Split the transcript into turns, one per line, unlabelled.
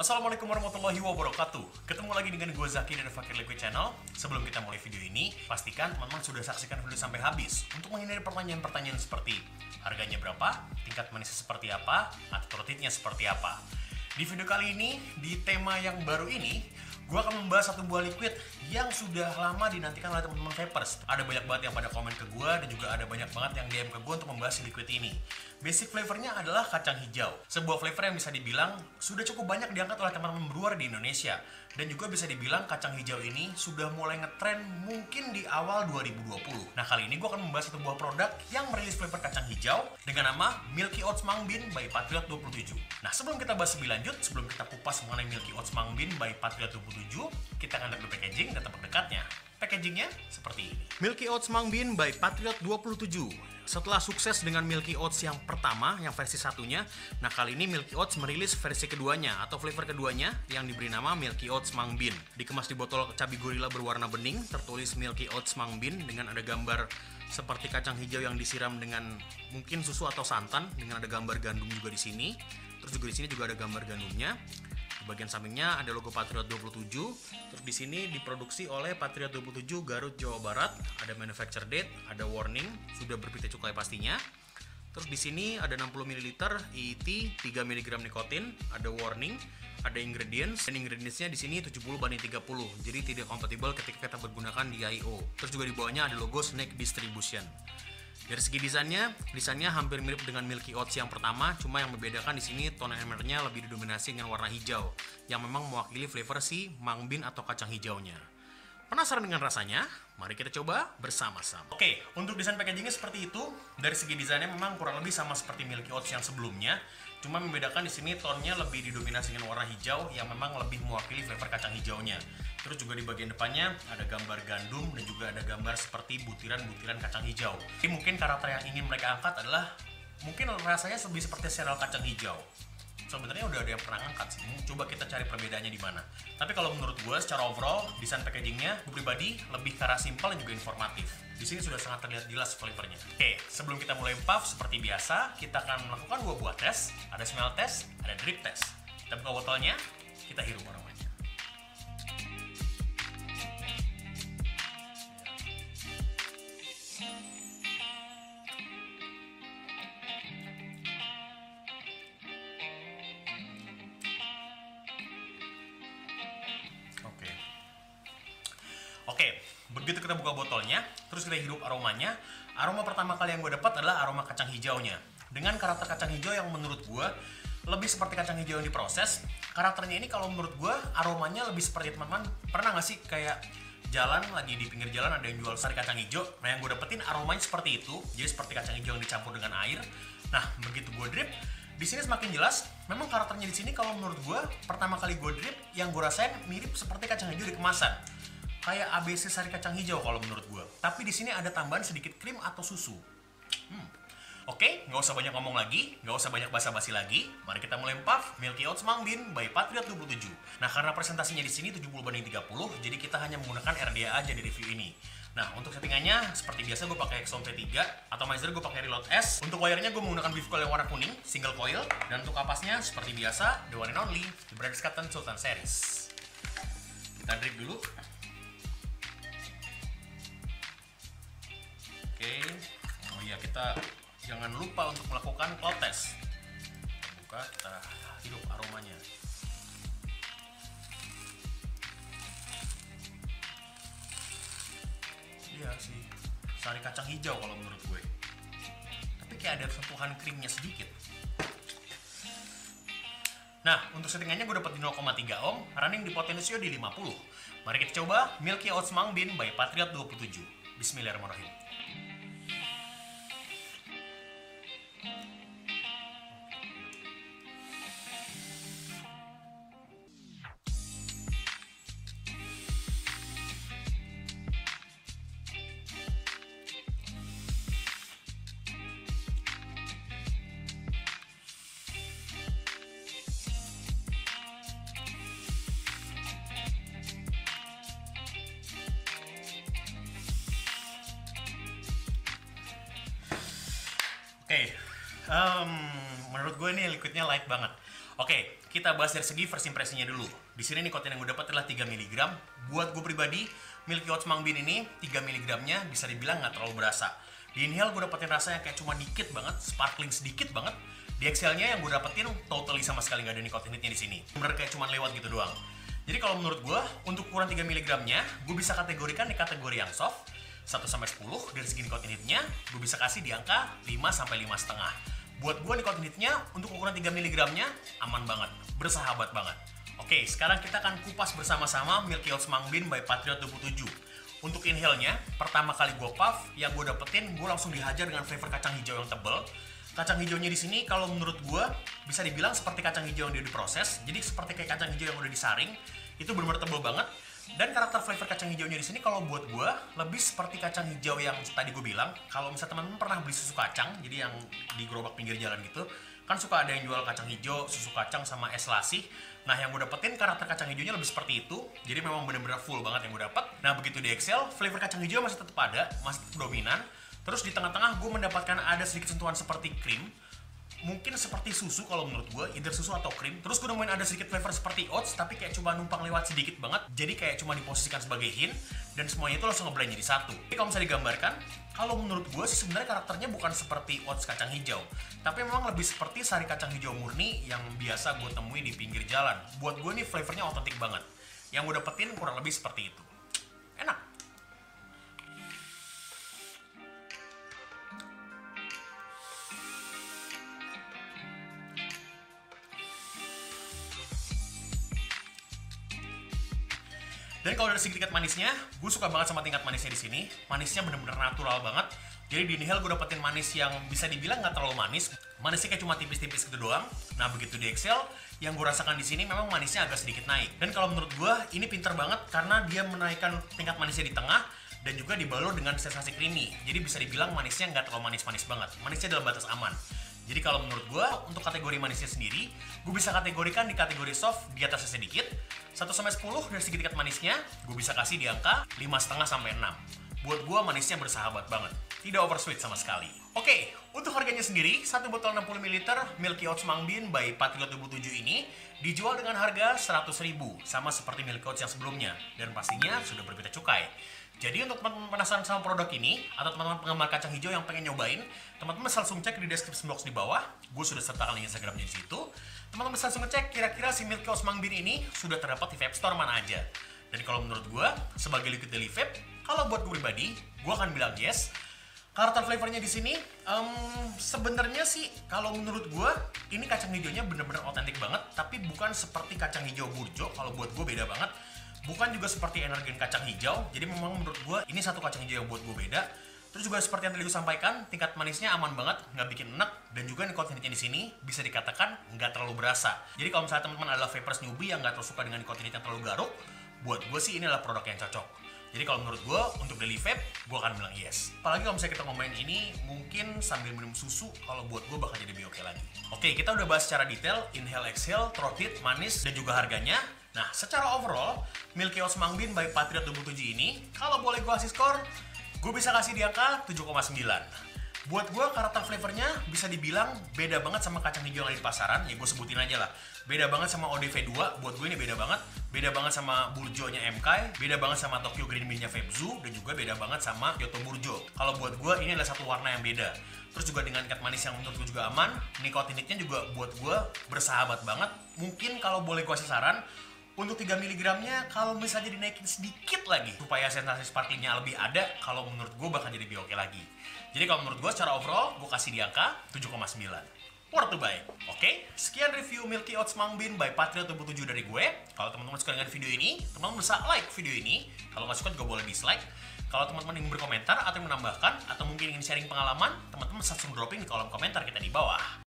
Assalamualaikum warahmatullahi wabarakatuh. Ketemu lagi dengan gue Zaki dari Fakir Liquid Channel. Sebelum kita mulai video ini, pastikan teman-teman sudah saksikan video sampai habis untuk menghindari pertanyaan-pertanyaan seperti harganya berapa, tingkat manisnya seperti apa, atau rotitnya seperti apa. Di video kali ini, di tema yang baru ini, gue akan membahas satu buah liquid yang sudah lama dinantikan oleh teman-teman vapers. Ada banyak banget yang pada komen ke gue dan juga ada banyak banget yang DM ke gue untuk membahas si liquid ini. Basic flavornya adalah kacang hijau. Sebuah flavor yang bisa dibilang sudah cukup banyak diangkat oleh teman-teman brewer di Indonesia. Dan juga bisa dibilang kacang hijau ini sudah mulai ngetren mungkin di awal 2020. Nah, kali ini gue akan membahas satu buah produk yang merilis flavor kacang hijau dengan nama Milky Oats Mung Bean by Patriot 27. Nah, sebelum kita bahas lebih lanjut, sebelum kita kupas mengenai Milky Oats Mung Bean by Patriot 27, kita akan lihat dulu packaging dan tempat dekatnya. Packagingnya seperti ini. Milky Oats Mung Bean by Patriot 27. Setelah sukses dengan Milky Oats yang pertama, yang versi satunya, nah kali ini Milky Oats merilis versi keduanya atau flavor keduanya yang diberi nama Milky Oats Mung Bean. Dikemas di botol cabai gorila berwarna bening, tertulis Milky Oats Mung Bean dengan ada gambar seperti kacang hijau yang disiram dengan mungkin susu atau santan, dengan ada gambar gandum juga di sini. Terus juga di sini juga ada gambar gandumnya. Di bagian sampingnya ada logo Patriot 27. Terus di sini diproduksi oleh Patriot 27 Garut, Jawa Barat. Ada manufacture date, ada warning, sudah berpita cukai pastinya. Terus di sini ada 60 ml EET 3 mg nikotin, ada warning, ada ingredients, dan ingredientsnya di sini 70/30. Jadi tidak kompatibel ketika kita menggunakan DIO. Terus juga di bawahnya ada logo Snake Distribution. Dari segi desainnya hampir mirip dengan Milky Oats yang pertama, cuma yang membedakan di sini tone emeraldnya lebih didominasi dengan warna hijau, yang memang mewakili flavor si Mung Bean atau kacang hijaunya. Penasaran dengan rasanya? Mari kita coba bersama-sama. Oke, untuk desain packagingnya seperti itu. Dari segi desainnya memang kurang lebih sama seperti Milky Oats yang sebelumnya, cuma membedakan di sini tonnya lebih didominasi dengan warna hijau yang memang lebih mewakili flavor kacang hijaunya. Terus juga di bagian depannya ada gambar gandum dan juga ada gambar seperti butiran-butiran kacang hijau. Jadi mungkin karakter yang ingin mereka angkat adalah mungkin rasanya lebih seperti sereal kacang hijau. Sebenarnya udah ada yang pernah angkat sih. Coba kita cari perbedaannya di mana. Tapi kalau menurut gue secara overall desain packagingnya gue pribadi lebih ke arah simpel dan juga informatif. Di sini sudah sangat terlihat jelas flavornya. Oke, sebelum kita mulai puff seperti biasa, kita akan melakukan dua buah tes. Ada smell test, ada drip test. Kita buka botolnya, kita hirup aromanya. Oke, begitu kita buka botolnya, terus kita hirup aromanya. Aroma pertama kali yang gue dapat adalah aroma kacang hijaunya. Dengan karakter kacang hijau yang menurut gue lebih seperti kacang hijau yang diproses. Karakternya ini kalau menurut gue aromanya lebih seperti teman-teman pernah nggak sih kayak jalan lagi di pinggir jalan ada yang jual sari kacang hijau. Nah yang gue dapetin aromanya seperti itu, jadi seperti kacang hijau yang dicampur dengan air. Nah begitu gue drip, di sini semakin jelas. Memang karakternya di sini kalau menurut gue pertama kali gue drip yang gue rasain mirip seperti kacang hijau di kemasan. Kayak ABC sari kacang hijau kalau menurut gue. Tapi di sini ada tambahan sedikit krim atau susu. Oke, nggak usah banyak ngomong lagi, nggak usah banyak basa-basi lagi. Mari kita mulai puff Milky Oats Mung Bean by Patriot 27. Nah, karena presentasinya di sini 70/30, jadi kita hanya menggunakan RDA aja di review ini. Nah, untuk settingannya seperti biasa gue pakai Exxon P3, atomizer gue pakai Reload S. Untuk wire-nya gue menggunakan beef coil yang warna kuning, single coil. Dan untuk kapasnya seperti biasa, the one and only, the Brothers Cotton Sultan Series. Kita drip dulu. Oke, oh iya kita jangan lupa untuk melakukan cloud test. Kita buka, kita hirup aromanya. Iya sih, sari kacang hijau kalau menurut gue. Tapi kayak ada sentuhan krimnya sedikit. Nah, untuk settingannya gue dapat di 0,3 ohm, running di potensio di 50. Mari kita coba Milky Oats Mung Bean by Patriot 27. Bismillahirrahmanirrahim. Oke, menurut gue ini liquidnya light banget. Oke, kita bahas dari segi first impression-nya dulu. Di sini nikotin yang gue dapat adalah 3 mg. Buat gue pribadi, Milky Oats Mung Bean ini 3 mg-nya bisa dibilang nggak terlalu berasa. Di inhale gue dapetin rasanya kayak cuma dikit banget, sparkling sedikit banget. Di exhale-nya yang gue dapetin totally sama sekali nggak ada nikotinnya di sini. Bener kayak cuma lewat gitu doang. Jadi kalau menurut gue, untuk ukuran 3 mg-nya, gue bisa kategorikan di kategori yang soft, 1-10, dari segi nikotinnya, gue bisa kasih di angka 5-5,5. Buat gue nikotinnya untuk ukuran 3 mg-nya aman banget, bersahabat banget. Oke, sekarang kita akan kupas bersama-sama Milky Oats Mung Bean by Patriot 27. Untuk inhale-nya, pertama kali gue puff, yang gue dapetin, gue langsung dihajar dengan flavor kacang hijau yang tebel. Kacang hijaunya di sini kalau menurut gue bisa dibilang seperti kacang hijau yang udah diproses, jadi seperti kayak kacang hijau yang udah disaring, itu benar-benar tebel banget. Dan karakter flavor kacang hijaunya di sini kalau buat gue lebih seperti kacang hijau yang tadi gue bilang. Kalau misalnya teman-teman pernah beli susu kacang, jadi yang di gerobak pinggir jalan gitu, kan suka ada yang jual kacang hijau, susu kacang sama es lasih. Nah, yang gue dapetin karakter kacang hijaunya lebih seperti itu. Jadi memang bener-bener full banget yang gue dapet. Nah, begitu di Excel, flavor kacang hijau masih tetap ada, masih tetap dominan. Terus di tengah-tengah gue mendapatkan ada sedikit sentuhan seperti krim. Mungkin seperti susu kalau menurut gue, either susu atau krim. Terus gue nemuin ada sedikit flavor seperti oats, tapi kayak cuma numpang lewat sedikit banget. Jadi kayak cuma diposisikan sebagai hint, dan semuanya itu langsung ngeblend jadi satu. Jadi kalau misalnya digambarkan, kalau menurut gue sih sebenarnya karakternya bukan seperti oats kacang hijau, tapi memang lebih seperti sari kacang hijau murni yang biasa gue temui di pinggir jalan. Buat gue nih flavornya otentik banget. Yang gue dapetin kurang lebih seperti itu. Enak. Dan kalau dari segi tingkat manisnya, gue suka banget sama tingkat manisnya di sini. Manisnya bener-bener natural banget. Jadi di inhale gue dapetin manis yang bisa dibilang nggak terlalu manis. Manisnya kayak cuma tipis-tipis gitu doang. Nah begitu di exhale, yang gue rasakan di sini memang manisnya agak sedikit naik. Dan kalau menurut gue ini pinter banget karena dia menaikkan tingkat manisnya di tengah dan juga dibalur dengan sensasi creamy. Jadi bisa dibilang manisnya nggak terlalu manis-manis banget. Manisnya dalam batas aman. Jadi kalau menurut gue, untuk kategori manisnya sendiri, gue bisa kategorikan di kategori soft di atasnya sedikit. 1-10 dari segi tingkat manisnya, gue bisa kasih di angka 5,5-6. Buat gue manisnya bersahabat banget. Tidak oversweet sama sekali. Oke, untuk harganya sendiri, 1 botol 60 ml Milky Oats Mung Bean by Patriot 27 ini dijual dengan harga 100.000, sama seperti Milky Oats yang sebelumnya. Dan pastinya sudah berbeda cukai. Jadi untuk teman-teman penasaran sama produk ini, atau teman-teman penggemar kacang hijau yang pengen nyobain, teman-teman langsung cek di description box di bawah. Gue sudah sertakan link Instagramnya di situ. Teman-teman langsung ngecek kira-kira si Milky Oats Mung Bean ini sudah terdapat di vape store mana aja. Dan kalau menurut gue, sebagai liquid daily vape, kalau buat gue pribadi, gue akan bilang yes. Karakter flavornya di sini, sebenarnya sih kalau menurut gue, ini kacang hijaunya bener-bener otentik banget, tapi bukan seperti kacang hijau burjo. Kalau buat gue beda banget. Bukan juga seperti energen kacang hijau, jadi memang menurut gue ini satu kacang hijau yang buat gue beda. Terus juga seperti yang tadi gue sampaikan, tingkat manisnya aman banget, nggak bikin enek, dan juga nikotinnya di sini bisa dikatakan nggak terlalu berasa. Jadi kalau misalnya teman-teman adalah vapers newbie yang nggak terlalu suka dengan nikotin yang terlalu garuk, buat gue sih ini adalah produk yang cocok. Jadi kalau menurut gue, untuk daily vape, gue akan bilang yes. Apalagi kalau misalnya kita ngomongin ini, mungkin sambil minum susu, kalau buat gue bakal jadi lebih oke lagi. Oke, kita udah bahas secara detail, inhale, exhale, throat hit, manis, dan juga harganya. Nah, secara overall, Milky Oats Mung Bean by Patriot 27 ini, kalau boleh gue kasih skor, gue bisa kasih di angka 7,9. Buat gue, karakter flavornya bisa dibilang beda banget sama kacang hijau yang ada di pasaran. Ya gue sebutin aja lah. Beda banget sama ODV2, buat gue ini beda banget. Beda banget sama Burjo-nya MK, beda banget sama Tokyo Green Bean-nya Vapzu, dan juga beda banget sama Kyoto Burjo. Kalau buat gue, ini adalah satu warna yang beda. Terus juga dengan tingkat manis yang menurut gue juga aman, nikotinnya juga buat gue bersahabat banget. Mungkin kalau boleh gue kasih saran, untuk 3 mg-nya kalau misalnya dinaikin sedikit lagi supaya sensasi sparklingnya lebih ada, kalau menurut gue bakal jadi lebih oke lagi. Jadi kalau menurut gue secara overall, gue kasih di angka 7,9. Worth to buy. Oke, sekian review Milky Oats Mung Bean by Patriot 27 dari gue. Kalau teman-teman suka dengan video ini, teman-teman bisa like video ini. Kalau nggak suka juga boleh dislike. Kalau teman-teman ingin berkomentar atau menambahkan, atau mungkin ingin sharing pengalaman, teman-teman bisa langsung dropping di kolom komentar kita di bawah.